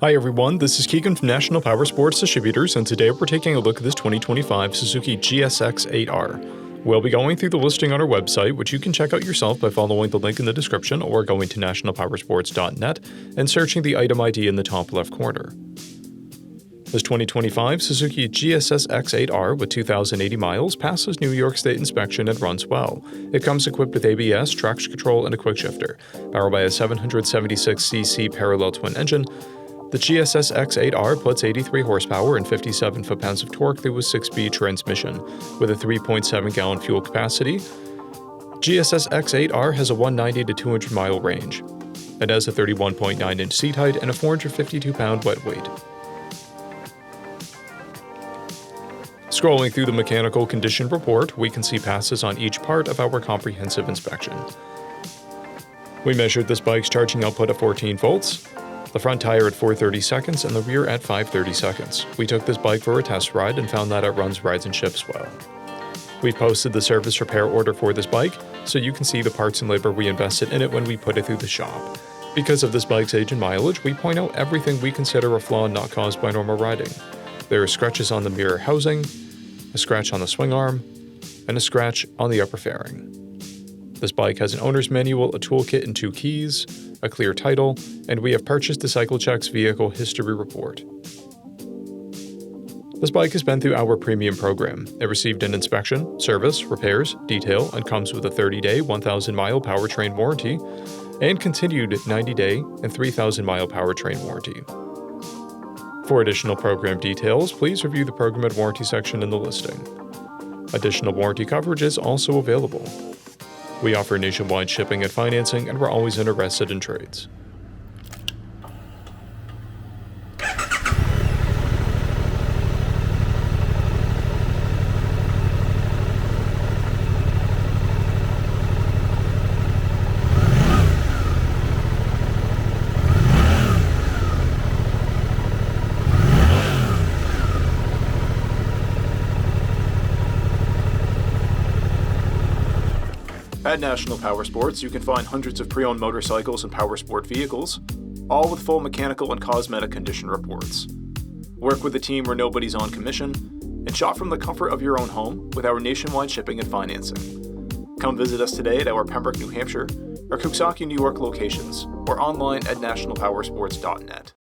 Hi everyone, this is Keegan from National Powersports Distributors, and today we're taking a look at this 2025 Suzuki GSX8R. We'll be going through the listing on our website, which you can check out yourself by following the link in the description or going to nationalpowersports.net and searching the item ID in the top left corner. This 2025 Suzuki GSX8R with 2,080 miles passes New York State inspection and runs well. It comes equipped with ABS, traction control, and a quick shifter. Powered by a 776cc parallel twin engine, the GSX8R puts 83 horsepower and 57 foot-pounds of torque through a 6-speed transmission. With a 3.7-gallon fuel capacity, GSX8R has a 190 to 200-mile range. It has a 31.9-inch seat height and a 452-pound wet weight. Scrolling through the mechanical condition report, we can see passes on each part of our comprehensive inspection. We measured this bike's charging output at 14 volts, the front tire at 430 seconds, and the rear at 530 seconds. We took this bike for a test ride and found that it runs, rides, and ships well. We've posted the service repair order for this bike, so you can see the parts and labor we invested in it when we put it through the shop. Because of this bike's age and mileage, we point out everything we consider a flaw not caused by normal riding. There are scratches on the mirror housing, a scratch on the swing arm, and a scratch on the upper fairing. This bike has an owner's manual, a toolkit, and 2 keys, a clear title, and we have purchased the CycleCheck's vehicle history report. This bike has been through our premium program. It received an inspection, service, repairs, detail, and comes with a 30-day, 1,000-mile powertrain warranty, and continued 90-day and 3,000-mile powertrain warranty. For additional program details, please review the program and warranty section in the listing. Additional warranty coverage is also available. We offer nationwide shipping and financing, and we're always interested in trades. At National Powersports, you can find hundreds of pre-owned motorcycles and powersport vehicles, all with full mechanical and cosmetic condition reports. Work with a team where nobody's on commission, and shop from the comfort of your own home with our nationwide shipping and financing. Come visit us today at our Pembroke, New Hampshire, or Coxsackie, New York locations, or online at nationalpowersports.net.